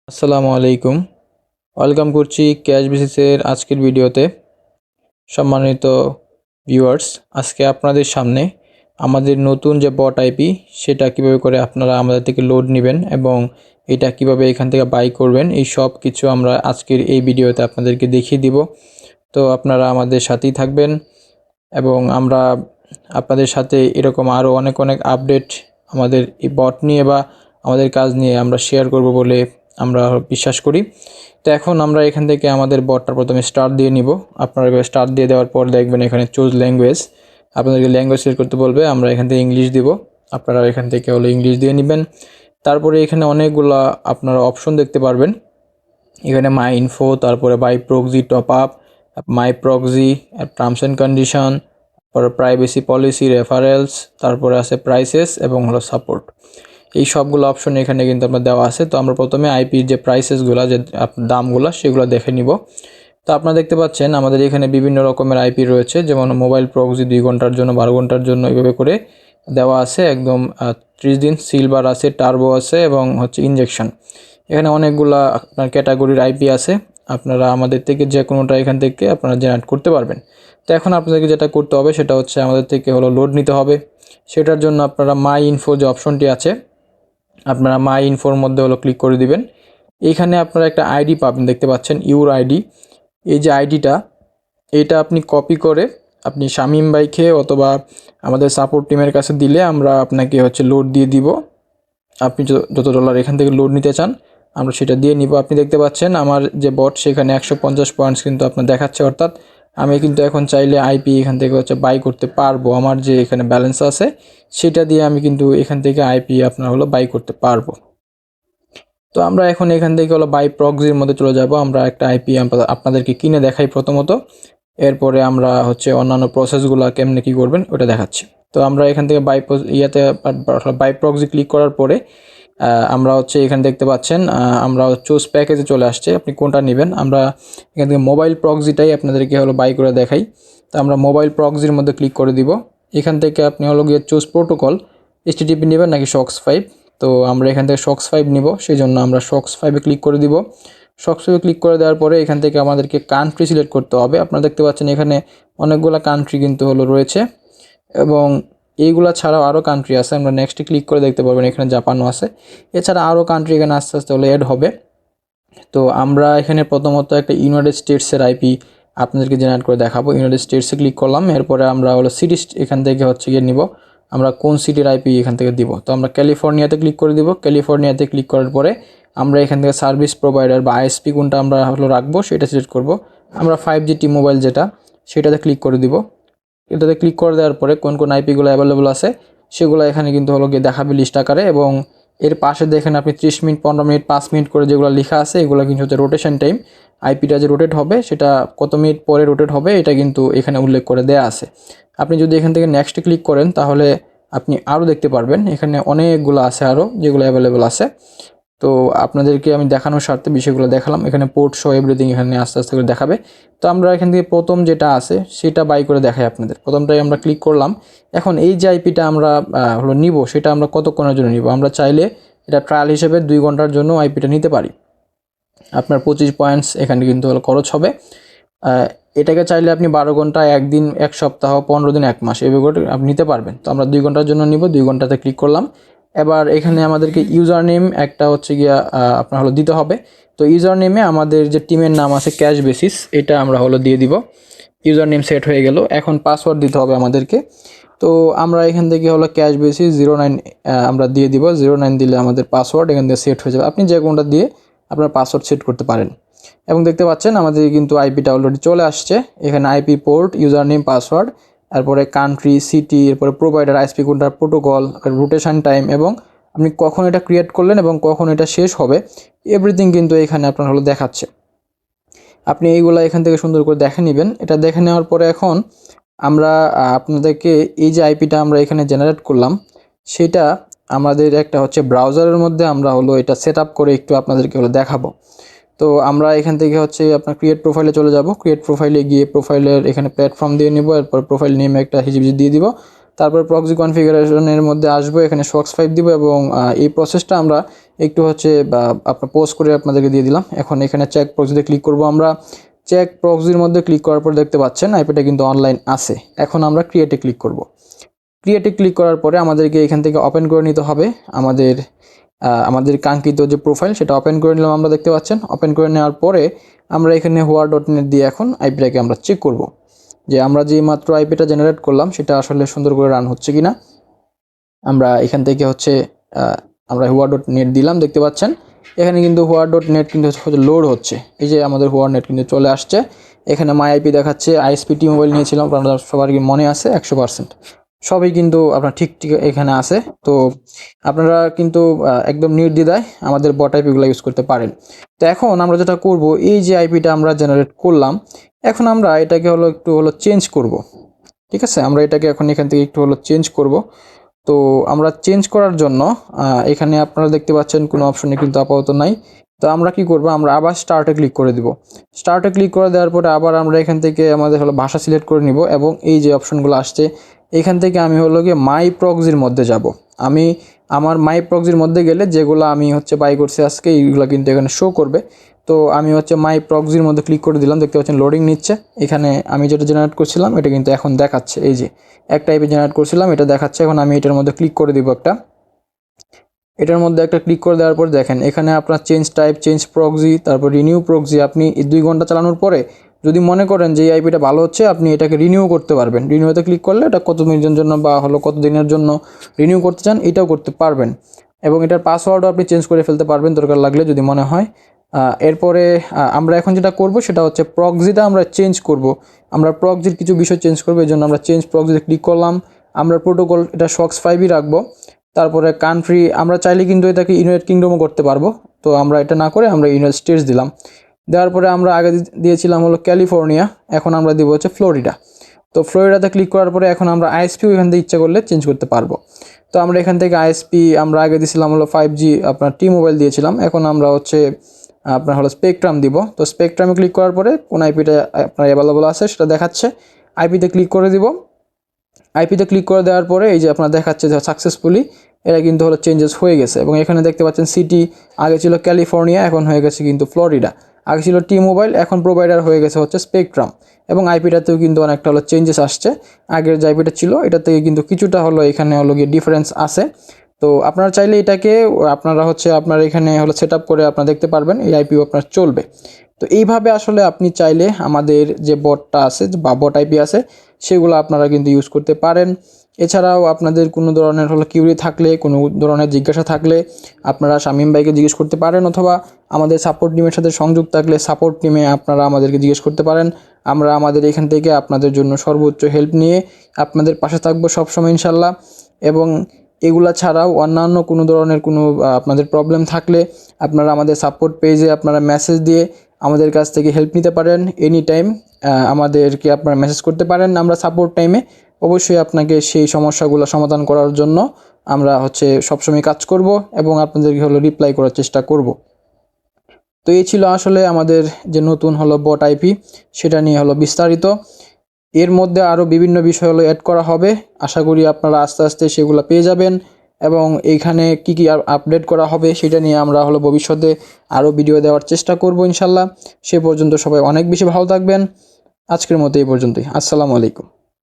আসসালামু আলাইকুম। ওয়েলকাম করছি ক্যাশ বেসিসের আজকের ভিডিওতে। সম্মানিত ভিউয়ার্স, আজকে আপনাদের সামনে আমাদের নতুন যে বট আইপি সেটা কিভাবে করে আপনারা আমাদের থেকে লোড নেবেন এবং এটা কিভাবে এখান থেকে বাই করবেন, এই সব কিছু আমরা আজকের এই ভিডিওতে আপনাদেরকে দেখিয়ে দিব। তো আপনারা আমাদের সাথেই থাকবেন এবং আমরা আপনাদের সাথে এরকম আরও অনেক অনেক আপডেট আমাদের এই বট নিয়ে বা আমাদের কাজ নিয়ে আমরা শেয়ার করব বলে আমরা বিশ্বাস করি। তো এখন আমরা এখান থেকে আমাদের বটটা প্রথমে স্টার্ট দিয়ে নিব। আপনারা স্টার্ট দিয়ে দেওয়ার পর দেখবেন এখানে চুজ ল্যাঙ্গুয়েজ, আপনাদেরকে ল্যাঙ্গুয়েজ সিলেক্ট করতে বলবে। আমরা এখান থেকে ইংলিশ দিব, আপনারা এখান থেকে ইংলিশ দিয়ে নেবেন। তারপরে এখানে অনেকগুলো আপনারা অপশন দেখতে পারবেন। এখানে মাই ইনফো, তারপরে buy proxy, top up, my proxy, terms and condition, তারপরে প্রাইভেসি পলিসি, রেফারেলস, তারপরে আছে প্রাইসেস এবং সাপোর্ট। এই সবগুলো অপশন এখানে কিন্তু আপনার দেওয়া আছে। তো আমরা প্রথমে আইপির যে প্রাইসেসগুলো, যে দামগুলো, সেগুলো দেখে নিব। তো আপনারা দেখতে পাচ্ছেন আমাদের এখানে বিভিন্ন রকমের আইপি রয়েছে, যেমন মোবাইল প্রক্সি 2 ঘন্টার জন্য, 12 ঘন্টার জন্য, এইভাবে করে দেওয়া আছে। একদম 30 দিন, সিলভার আছে, টার্বো আছে এবং ইনজেকশন। এখানে অনেকগুলা আপনার ক্যাটাগরির আইপি আছে। আপনারা আমাদের থেকে যে কোনোটা এখান থেকে আপনারা জেনারেট করতে পারবেন। তো এখন আপনাদেরকে যেটা করতে হবে সেটা হচ্ছে আমাদের থেকে লোড নিতে হবে। সেটার জন্য আপনারা মাই ইনফো যে অপশনটি আছে, আপনারা মাই ইনফোর মধ্যে ক্লিক করে দিবেন। এইখানে আপনারা একটা আইডি পাবেন, দেখতে পাচ্ছেন ইউর আইডি। এই যে আইডিটা, এটা আপনি কপি করে আপনি শামীম ভাইকে অথবা আমাদের সাপোর্ট টিমের কাছে দিলে আমরা আপনাকে লোড দিয়ে দিব। আপনি যত ডলার এখান থেকে লোড নিতে চান আমরা সেটা দিয়ে নিব। আপনি দেখতে পাচ্ছেন আমার যে বট সেখানে 150 পয়েন্টস কিন্তু আপনার দেখাচ্ছে, অর্থাৎ আমি কিন্তু এখন চাইলে আইপি এখান থেকে বাই করতে পারবো। আমার যে এখানে ব্যালেন্স আছে সেটা দিয়ে আমি কিন্তু এখান থেকে আইপি আপনার বাই করতে পারবো। তো আমরা এখন এখান থেকে বাই প্রক্সির মধ্যে চলে যাব। আমরা একটা আইপি আপনাদেরকে কিনে দেখাই প্রথমত, এরপরে আমরা অন্যান্য প্রসেসগুলো কেমনে কী করবেন ওটা দেখাচ্ছি। তো আমরা এখান থেকে বাই প্রক্সি ক্লিক করার পরে আমরা এখানে দেখতে পাচ্ছেন আমরা চুজ প্যাকেজে চলে আসছে, আপনি কোনটা নেবেন। আমরা এখান থেকে মোবাইল প্রক্সিটাই আপনাদেরকে বাই করে দেখাই। তো আমরা মোবাইল প্রক্সির মধ্যে ক্লিক করে দিব। এখান থেকে আপনি গিয়ে চুজ প্রোটোকল, এইচটিটিপি নেবেন নাকি সক্স 5। তো আমরা এখান থেকে সক্স 5 নিব, সেই জন্য আমরা সক্স 5-এ ক্লিক করে দিব। সক্স 5-এ ক্লিক করে দেওয়ার পরে এখান থেকে আমাদেরকে কান্ট্রি সিলেক্ট করতে হবে। আপনারা দেখতে পাচ্ছেন এখানে অনেকগুলো কান্ট্রি কিন্তু রয়েছে এবং এইগুলা ছাড়াও আরও কান্ট্রি আছে। আমরা নেক্সটে ক্লিক করে দেখতে পারবেন এখানে জাপানও আছে। এছাড়া আরও কান্ট্রি এখানে আস্তে আস্তে অ্যাড হবে। তো আমরা এখানে প্রথমত একটা ইউনাইটেড স্টেটসের আইপি আপনাদেরকে জেনারেট করে দেখাবো। ইউনাইটেড স্টেটসে ক্লিক করলাম, এরপরে আমরা সিটি এখান থেকে গিয়ে নিব আমরা কোন সিটির আইপি এখান থেকে দিব। তো আমরা ক্যালিফোর্নিয়াতে ক্লিক করে দিব। ক্যালিফোর্নিয়াতে ক্লিক করার পরে আমরা এখান থেকে সার্ভিস প্রোভাইডার বা আইএসপি কোনটা আমরা রাখবো সেটা সিলেক্ট করব। আমরা 5G মোবাইল যেটা, সেটাতে ক্লিক করে দিব। এটাতে ক্লিক করে দেওয়ার পরে কোন কোন আইপিগুলো অ্যাভেলেবল আছে সেগুলো এখানে কিন্তু গিয়ে দেখাবে লিস্ট আকারে, এবং এর পাশে দেখেন আপনি 30 মিনিট, 15 মিনিট, 5 মিনিট করে যেগুলো লেখা আছে এগুলো কিন্তু রোটেশন টাইম। আইপিটা যে রোটেট হবে সেটা কত মিনিট পরে রোটেট হবে এটা কিন্তু এখানে উল্লেখ করে দেয়া আছে। আপনি যদি এখান থেকে নেক্সট ক্লিক করেন তাহলে আপনি আরও দেখতে পারবেন এখানে অনেকগুলো আছে আরও যেগুলো অ্যাভেলেবল আছে। তো আপনাদেরকে আমি দেখানোর স্বার্থে বিষয়গুলো দেখালাম। এখানে পোর্ট শো এভরিথিং এখানে আস্তে আস্তে করে দেখাবে। তো আমরা এখান থেকে প্রথম যেটা আছে সেটা বাই করে দেখাই আপনাদের। প্রথমটাই আমরা ক্লিক করলাম। এখন এই যে আইপিটা আমরা নিব সেটা আমরা কতক্ষণের জন্য নিব। আমরা চাইলে এটা ট্রায়াল হিসেবে 2 ঘন্টার জন্য আইপিটা নিতে পারি। আপনার 25 পয়েন্টস এখানে কিন্তু খরচ হবে। এটাকে চাইলে আপনি 12 ঘন্টা, 1 দিন, 1 সপ্তাহ, 15 দিন, 1 মাস এভাবে করে আপনি নিতে পারবেন। তো আমরা 2 ঘন্টার জন্য নিব, 2 ঘন্টাতে ক্লিক করলাম। এবার এখানে আমাদেরকে ইউজার নেম একটা গিয়া আপনার দিতে হবে। তো ইউজার নেমে আমাদের যে টিমের নাম আছে ক্যাশ বেসিস, এটা আমরা দিয়ে দিব। ইউজার নেম সেট হয়ে গেল। এখন পাসওয়ার্ড দিতে হবে আমাদেরকে। তো আমরা এখান থেকে ক্যাশ বেসিস 09 আমরা দিয়ে দিব। 09 দিলে আমাদের পাসওয়ার্ড এখান থেকে সেট হয়ে যাবে। আপনি যে কোনটা দিয়ে আপনার পাসওয়ার্ড সেট করতে পারেন। এবং দেখতে পাচ্ছেন আমাদের কিন্তু আইপিটা অলরেডি চলে আসছে। এখানে IP, port, user name, password, তারপরে কান্ট্রি, সিটি, এরপরে প্রোভাইডার, আইএসপি কোনটা, প্রোটোকল, রোটেশন টাইম এবং আপনি কখন এটা ক্রিয়েট করলেন এবং কখন এটা শেষ হবে এভরিথিং কিন্তু এখানে আপনার দেখাচ্ছে। আপনি এইগুলো এখান থেকে সুন্দর করে দেখে নেবেন। এটা দেখে নেওয়ার পরে এখন আমরা আপনাদেরকে এই যে আইপিটা আমরা এখানে জেনারেট করলাম সেটা আমাদের একটা ব্রাউজারের মধ্যে আমরা এটা সেট আপ করে একটু আপনাদেরকে দেখাবো। তো আমরা এখান থেকে আপনার ক্রিয়েট প্রোফাইলে চলে যাব। ক্রিয়েট প্রোফাইলে গিয়ে প্রোফাইলের এখানে প্ল্যাটফর্ম দিয়ে নেব, এরপর প্রোফাইল নেমে একটা হিজিবিজি দিয়ে দিব। তারপর প্রক্সি কনফিগারেশনের মধ্যে আসবো, এখানে সক্স 5 দিব এবং এই প্রসেসটা আমরা একটু হচ্ছে আপনার পোস্ট করে আপনাদেরকে দিয়ে দিলাম। এখন এখানে চেক প্রক্সিতে ক্লিক করব। আমরা চেক প্রক্সির মধ্যে ক্লিক করার পর দেখতে পাচ্ছেন আইপিটা কিন্তু অনলাইন আছে। এখন আমরা ক্রিয়েটে ক্লিক করব। ক্রিয়েটে ক্লিক করার পরে আমাদেরকে এখান থেকে ওপেন করে নিতে হবে আমাদের কাঙ্ক্ষিত যে প্রোফাইল, সেটা ওপেন করে নিলাম। আমরা দেখতে পাচ্ছেন ওপেন করে নেওয়ার পরে আমরা এখানে হোয়া.নেট দিয়ে এখন আইপিটাকে আমরা চেক করব যে আমরা যে মাত্র আইপিটা জেনারেট করলাম সেটা আসলে সুন্দর করে রান হচ্ছে কিনা। আমরা এখান থেকে হচ্ছে আমরা হোয়া.নেট দিলাম, দেখতে পাচ্ছেন এখানে কিন্তু হোয়া.নেট কিন্তু লোড হচ্ছে। এই যে আমাদের হোয়া.নেট কিন্তু চলে আসছে। এখানে মাই আইপি দেখাচ্ছে, আইএসপি টি মোবাইল নিয়েছিলাম, আপনাদের সবার কি মনে আছে 100%, সবই কিন্তু আপনার ঠিক এখানে আছে। তো আপনারা কিন্তু একদম নির্দ্বিধায় আমাদের বট আইপিগুলো ইউজ করতে পারেন। তো এখন আমরা যেটা করব, এই যে আইপিটা আমরা জেনারেট করলাম, এখন আমরা এটাকে একটু চেঞ্জ করব। ঠিক আছে, আমরা এটাকে এখন এখান থেকে একটু চেঞ্জ করব। তো আমরা চেঞ্জ করার জন্য এখানে আপনারা দেখতে পাচ্ছেন কোনো অপশনে কিন্তু আপাতত নাই। তো আমরা কি করব, আমরা আবার স্টার্টে ক্লিক করে দিব। স্টার্টে ক্লিক করে দেওয়ার পরে আবার আমরা এখান থেকে আমাদের ভাষা সিলেক্ট করে নিব এবং এই যে অপশনগুলো আসছে এখান থেকে আমি গিয়ে মাই প্রক্সির মধ্যে যাব। আমি আমার মাই প্রক্সির মধ্যে গেলে যেগুলো আমি বাই করছি আজকে এইগুলো কিন্তু এখানে শো করবে। তো আমি মাই প্রক্সির মধ্যে ক্লিক করে দিলাম, দেখতে পাচ্ছেন লোডিং নিচ্ছে। এখানে আমি যেটা জেনারেট করছিলাম এটা কিন্তু এখন দেখাচ্ছে, এই যে একটা আইপি জেনারেট করছিলাম এটা দেখাচ্ছে। এখন আমি এটার মধ্যে ক্লিক করে দিব, এটার মধ্যে একটা ক্লিক করে দেওয়ার পর দেখেন এখানে আপনার চেঞ্জ টাইপ, চেঞ্জ প্রক্সি, তারপর রিনিউ প্রক্সি। আপনি 2 ঘন্টা চালানোর পরে যদি মনে করেন যে এই আইপিটা ভালো হচ্ছে, আপনি এটাকে রিনিউ করতে পারবেন। রিনিউতে ক্লিক করলে এটা কত মিনিটের জন্য বা কত দিনের জন্য রিনিউ করতে চান এটাও করতে পারবেন। এবং এটার পাসওয়ার্ডও আপনি চেঞ্জ করে ফেলতে পারবেন দরকার লাগলে যদি মনে হয়। এরপরে আমরা এখন যেটা করব সেটা হচ্ছে প্রক্সিটা আমরা চেঞ্জ করব। আমরা প্রক্সির কিছু বিষয় চেঞ্জ করবো, এই জন্য আমরা চেঞ্জ প্রক্সিতে ক্লিক করলাম। আমরা প্রোটোকল এটা সক্স 5ই রাখবো। তারপরে কান্ট্রি আমরা চাইলে কিন্তু এটাকে ইউনাইটেড কিংডমও করতে পারবো। তো আমরা এটা না করে আমরা ইউনাইটেড স্টেটস দিলাম। দেওয়ার পরে আমরা আগে দিয়েছিলাম ক্যালিফোর্নিয়া, এখন আমরা দিব ফ্লোরিডা। তো ফ্লোরিডাতে ক্লিক করার পরে এখন আমরা আইএসপিও এখান থেকে ইচ্ছা করলে চেঞ্জ করতে পারবো। তো আমরা এখান থেকে আইএসপি আমরা আগে দিয়েছিলাম 5G আপনার টি মোবাইল দিয়েছিলাম, এখন আমরা আপনার স্পেকট্রাম দিব। তো স্পেকট্রামে ক্লিক করার পরে কোন আইপিটা আপনার অ্যাভেলেবল আছে সেটা দেখাচ্ছে, আইপিতে ক্লিক করে দিব। আইপিতে ক্লিক করে দেওয়ার পরে এই যে আপনার দেখাচ্ছে যে সাকসেসফুলি এটা কিন্তু চেঞ্জেস হয়ে গেছে। এবং এখানে দেখতে পাচ্ছেন সিটি আগে ছিল ক্যালিফোর্নিয়া, এখন হয়ে গেছে কিন্তু ফ্লোরিডা। আগে ছিল টি মোবাইল, এখন প্রোভাইডার হয়ে গেছে স্পেকট্রাম। এবং আইপিটাতেও কিন্তু অনেকটা চেঞ্জেস আসছে। আগের যে আইপিটা ছিল এটা থেকে কিন্তু কিছুটা এখানে গিয়ে ডিফারেন্স আছে। তো আপনারা চাইলে এটাকে আপনারা আপনার এখানে সেট আপ করে আপনারা দেখতে পারবেন, এই আইপিও আপনার চলবে। তো এইভাবে আসলে আপনি চাইলে আমাদের যে বটটা আছে বা বট আইপি আছে সেগুলো আপনারা কিন্তু ইউজ করতে পারেন। এছাড়াও আপনাদের কোনো ধরনের কিউরি থাকলে, কোনো ধরনের জিজ্ঞাসা থাকলে আপনারা শামীম ভাইকে জিজ্ঞেস করতে পারেন, অথবা আমাদের সাপোর্ট টিমের সাথে সংযুক্ত থাকলে সাপোর্ট টিমে আপনারা আমাদেরকে জিজ্ঞেস করতে পারেন। আমরা আমাদের এখান থেকে আপনাদের জন্য সর্বোচ্চ হেল্প নিয়ে আপনাদের পাশে থাকবো সবসময় ইনশাল্লাহ। এবং এগুলা ছাড়াও অন্যান্য কোনো ধরনের কোনো আপনাদের প্রবলেম থাকলে আপনারা আমাদের সাপোর্ট পেজে আপনারা মেসেজ দিয়ে আমাদের কাছ থেকে হেল্প নিতে পারেন। এনি টাইম আমাদেরকে আপনারা মেসেজ করতে পারেন, আমরা সাপোর্ট টাইমে অবশ্যই আপনাকে সেই সমস্যাগুলো সমাধান করার জন্য আমরা সবসময় কাজ করব এবং আপনাদেরকে রিপ্লাই করার চেষ্টা করব। তো এই ছিল আসলে আমাদের যে নতুন বট আইপি, সেটা নিয়ে বিস্তারিত। এর মধ্যে আরও বিভিন্ন বিষয় অ্যাড করা হবে, আশা করি আপনারা আস্তে আস্তে সেগুলো পেয়ে যাবেন। এবং এইখানে কি কি আপডেট করা হবে সেটা নিয়ে আমরা ভবিষ্যতে আরও ভিডিও দেওয়ার চেষ্টা করব ইনশাল্লাহ। সে পর্যন্ত সবাই অনেক বেশি ভালো থাকবেন। আজকের মতো এই পর্যন্তই। আসসালামু আলাইকুম।